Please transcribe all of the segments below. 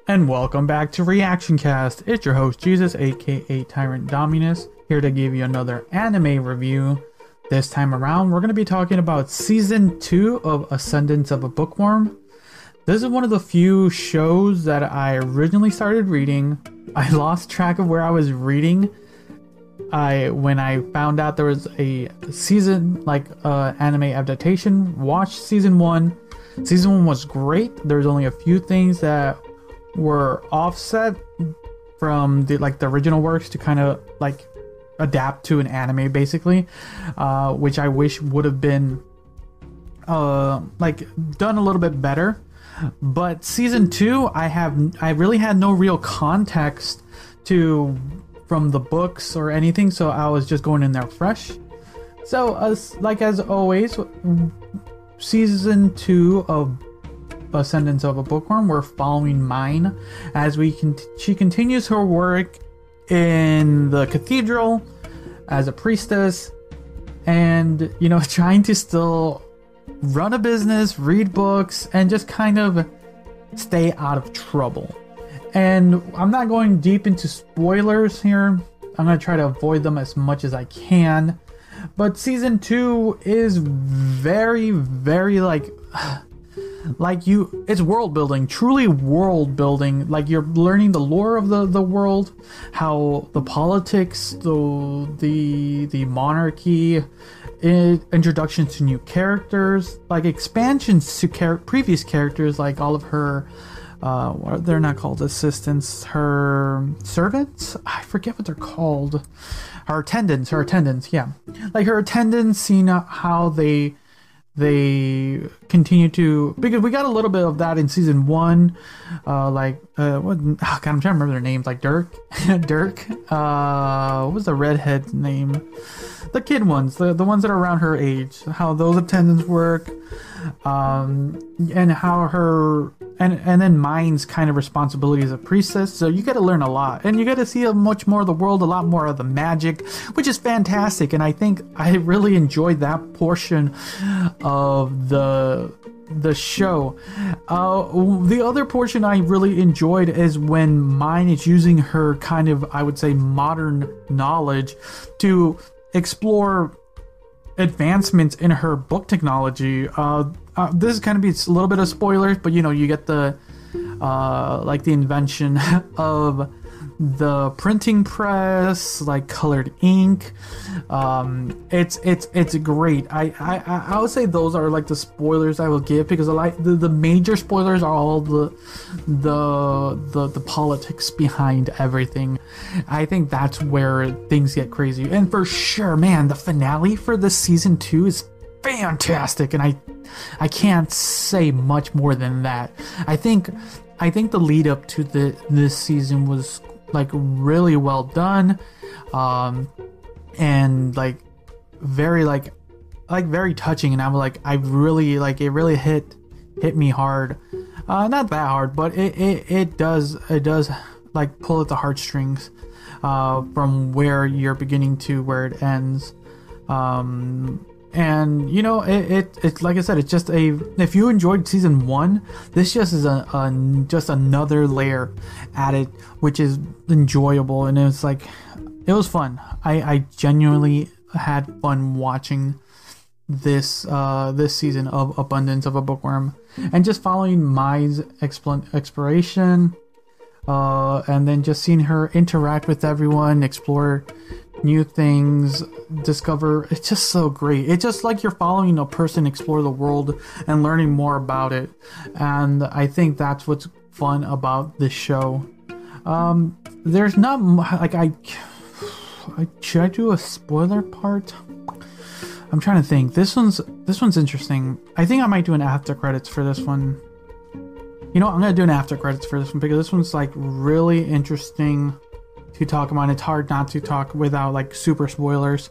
And welcome back to Reactioncast. It's your host Jesus, aka Tyrant Dominus, here to give you another anime review. This time around, we're going to be talking about Season 2 of Ascendance of a Bookworm. This is one of the few shows that I originally started reading. I lost track of where I was reading. When I found out there was a season, anime adaptation, watched Season 1. Season 1 was great. There's only a few things that were offset from the original works to kind of adapt to an anime, basically, which I wish would have been done a little bit better. But Season 2, I really had no real context from the books or anything, so I was just going in there fresh. So as always, Season 2 of Ascendance of a Bookworm, we're following Mine as she continues her work in the cathedral as a priestess, and trying to still run a business, read books, and just kind of stay out of trouble. And I'm not going deep into spoilers here. I'm going to try to avoid them as much as I can. But Season 2 is very, very it's world building, truly world building. You're learning the lore of the world, how the politics, the monarchy, introduction to new characters, expansions to previous characters, like all of her they're not called assistants, her servants, I forget what they're called, her attendants, yeah, her attendants, seeing how they continue to, because we got a little bit of that in Season 1, I'm trying to remember their names, Dirk, what was the redhead's name? The kid ones, the ones that are around her age, how those attendants work, and how her, and then Mine's kind of responsibility as a priestess. So you got to learn a lot, and you got to see much more of the world, a lot more of the magic, which is fantastic. And I think I really enjoyed that portion of the show. The other portion I really enjoyed is when Mine is using her kind of, I would say, modern knowledge to explore advancements in her book technology. This is going to be a little bit of spoilers, but you get the the invention of the printing press, colored ink. It's great. I would say those are the spoilers I will give, because the major spoilers are all the politics behind everything. I think that's where things get crazy. And for sure, man, the finale for this Season 2 is fantastic, and I can't say much more than that. I think the lead up to this season was really well done, and very very touching, and I really it really hit me hard. Not that hard, but it does pull at the heartstrings, from where you're beginning to where it ends. And it's like I said, it's just if you enjoyed Season 1, this just is just another layer added, which is enjoyable, and it was fun. I genuinely had fun watching this season of Abundance of a Bookworm, and just following Mai's exploration, and then just seeing her interact with everyone, explore new things, discover. It's just so great. It's just you're following a person explore the world and learning more about it, and I think that's what's fun about this show. There's not should I do a spoiler part? I'm trying to think. This one's interesting. I think I might do an after credits for this one. I'm gonna do an after credits for this one, because this one's really interesting to talk about. It's hard not to talk without super spoilers.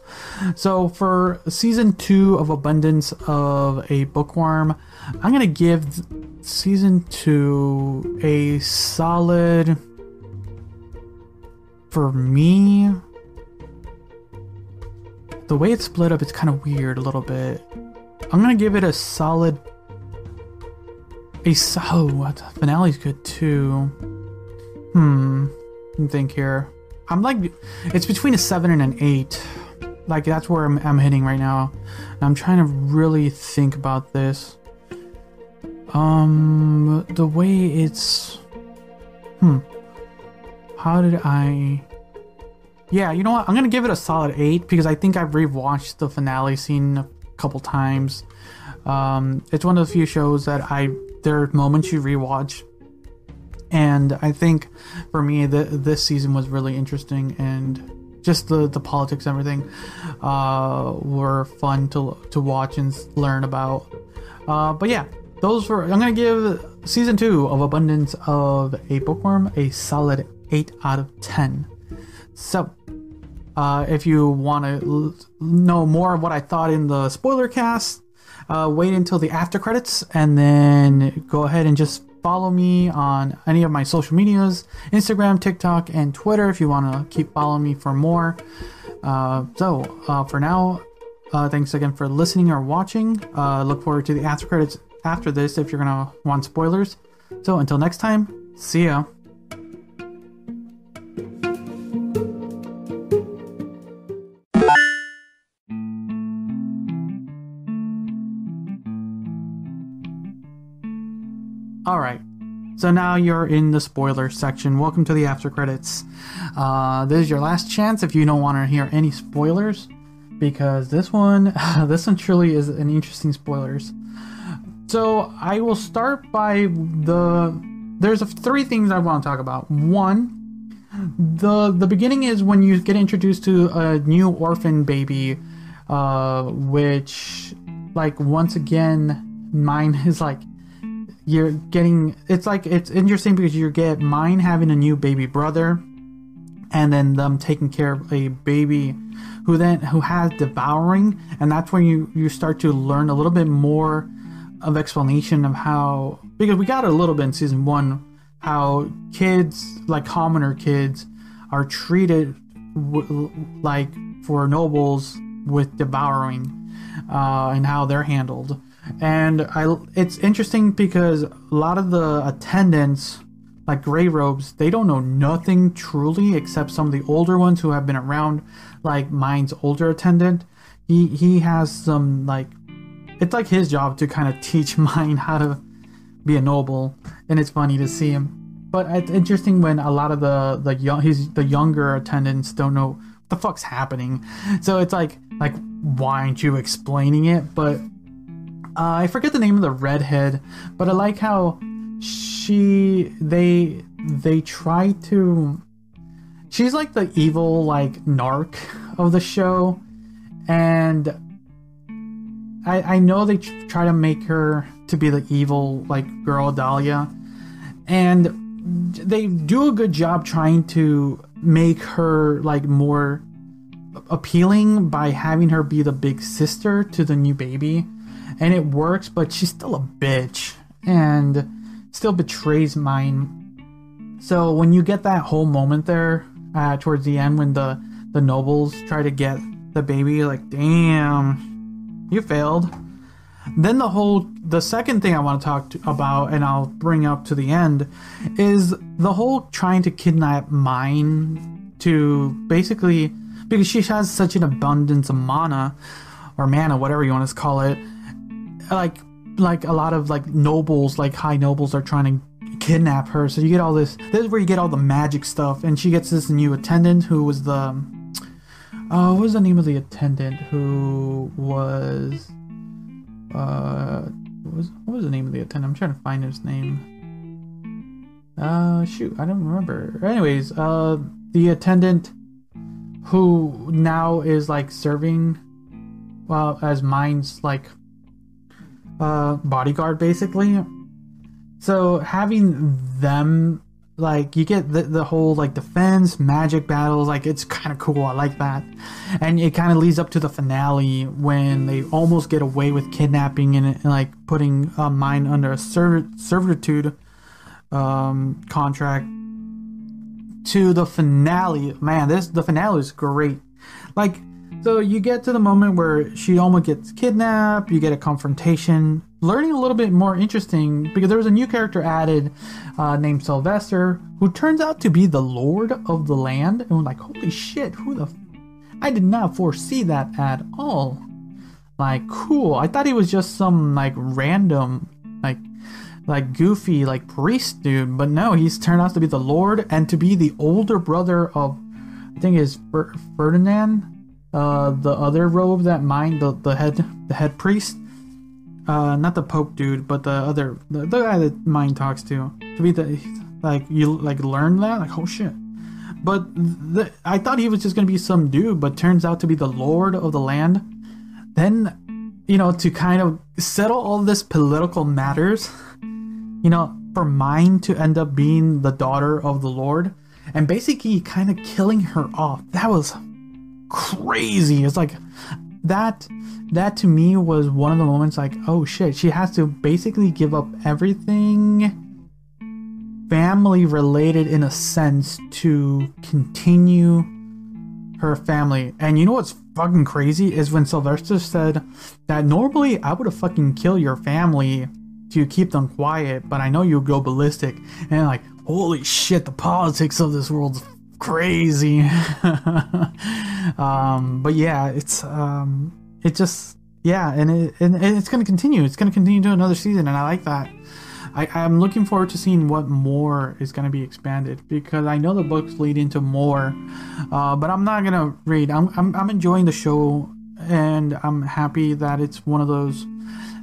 So for Season 2 of Abundance of a Bookworm, I'm gonna give Season 2 a solid, for me, the way it's split up, it's kind of weird a little bit. I'm gonna give it a solid. The finale's good too. Let me think here. I'm like, it's between a 7 and an 8. Like, that's where I'm hitting right now. And I'm trying to really think about this. The way it's... How did I... Yeah, you know what? I'm going to give it a solid 8 because I think I've rewatched the finale scene a couple times. It's one of the few shows that there are moments you rewatch. And I think for me, this season was really interesting, and just the politics and everything were fun to watch and learn about. But yeah, I'm going to give season 2 of Abundance of a Bookworm a solid 8 out of 10. So, if you want to know more of what I thought in the spoiler cast, wait until the after credits and then go ahead and just follow me on any of my social medias, Instagram, TikTok, and Twitter if you want to keep following me for more. For now, thanks again for listening or watching. Look forward to the after credits after this if you're going to want spoilers. So until next time, see ya. Alright, so now you're in the spoiler section. Welcome to the after credits. This is your last chance if you don't want to hear any spoilers, because this one truly is an interesting spoilers. So I will start by there's 3 things I want to talk about. One, the beginning is when you get introduced to a new orphan baby, which, like, once again, mine is like, you're getting, it's interesting because you get mine having a new baby brother, and then them taking care of a baby who has devouring, and that's when you start to learn a little bit more of explanation of how, because we got a little bit in season 1, how kids, like commoner kids, are treated like for nobles with devouring, and how they're handled. And it's interesting because a lot of the attendants, like gray robes, they don't know nothing truly except some of the older ones who have been around, like mine's older attendant. He has some, like, it's like his job to kind of teach mine how to be a noble, and it's funny to see him. But it's interesting when a lot of the younger attendants don't know what the fuck's happening. So it's like why aren't you explaining it? But I forget the name of the redhead, but I like how they try to... She's like the evil, like, narc of the show, and I know they try to make her to be the evil, like, girl Dahlia, and they do a good job trying to make her, like, more appealing by having her be the big sister to the new baby. And it works, but she's still a bitch and still betrays mine. So when you get that whole moment there towards the end when the nobles try to get the baby, like, damn, you failed. Then the second thing I want to talk about, and I'll bring up to the end, is the whole trying to kidnap mine to basically, because she has such an abundance of mana, or mana, whatever you want to call it. Like a lot of, like, nobles, like high nobles, are trying to kidnap her. So you get all this is where you get all the magic stuff, and she gets this new attendant who was what was the name of the attendant who was what was the name of the attendant? I'm trying to find his name. Shoot, I don't remember. Anyways, the attendant who now is, like, serving as mine's, like, bodyguard, basically. So having them, like, you get the whole, like, defense magic battles, like, it's kind of cool. I like that. And it kind of leads up to the finale when they almost get away with kidnapping and like putting mine under a servitude contract. To the finale, man, the finale is great. Like, so you get to the moment where she almost gets kidnapped, you get a confrontation, learning a little bit more interesting because there was a new character added named Sylvester who turns out to be the Lord of the Land. And we're like, holy shit, I did not foresee that at all. Like, cool. I thought he was just some like random, like goofy, like priest dude. But no, he's turned out to be the Lord and to be the older brother of, I think is Ferdinand, the other robe that the head priest. Not the Pope dude, but the guy that Mind talks to be you learn that, like, oh shit. But I thought he was just gonna be some dude, but turns out to be the Lord of the Land. Then, to kind of settle all this political matters, for Mind to end up being the daughter of the Lord and basically kind of killing her off. That was crazy. It's like that to me was one of the moments like, oh shit, she has to basically give up everything family related in a sense to continue her family. And you know what's fucking crazy is when Sylvester said that normally I would have fucking killed your family to keep them quiet, but I know you'll go ballistic. And like, holy shit, the politics of this world's crazy. But yeah, it's and it's gonna continue. It's gonna continue to another season, and I like that. I'm looking forward to seeing what more is going to be expanded because I know the books lead into more, but I'm not gonna read. I'm enjoying the show, and I'm happy that it's one of those,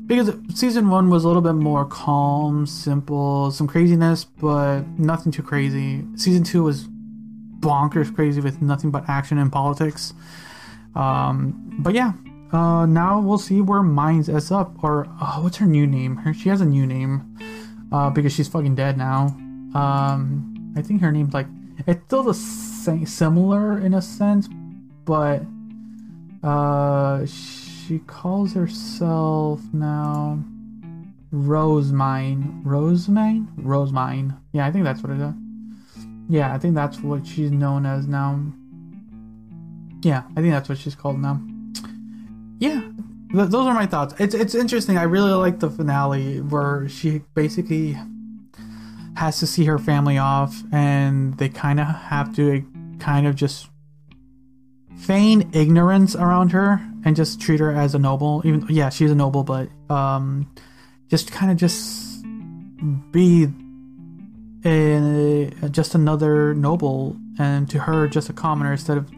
because season 1 was a little bit more calm, simple, some craziness, but nothing too crazy. Season 2 was bonkers crazy with nothing but action and politics. But yeah, now we'll see where Minds ends up, or what's her new name? She has a new name. Because she's fucking dead now. I think her name's like, it's still the same, similar in a sense, but she calls herself now Rosemine. Yeah, I think that's what it is. Yeah, I think that's what she's known as now. Yeah, I think that's what she's called now. Yeah. Those are my thoughts. It's interesting. I really like the finale where she basically has to see her family off, and they kind of have to just feign ignorance around her and just treat her as a noble. Even yeah, she's a noble, but just be just another noble, and to her just a commoner instead of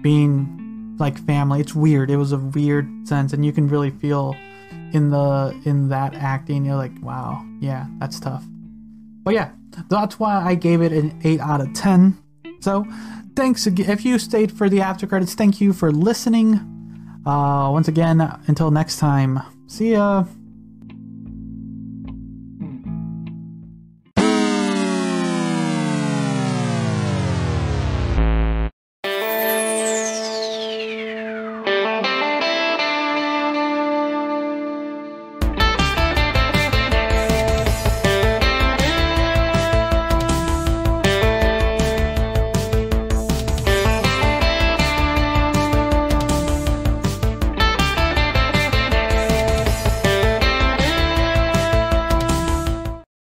being like family. It's weird. It was a weird sense, and you can really feel in that acting. You're like, wow, yeah, that's tough. But yeah, that's why I gave it an 8 out of 10. So thanks again. If you stayed for the after credits, thank you for listening. Once again, until next time, see ya.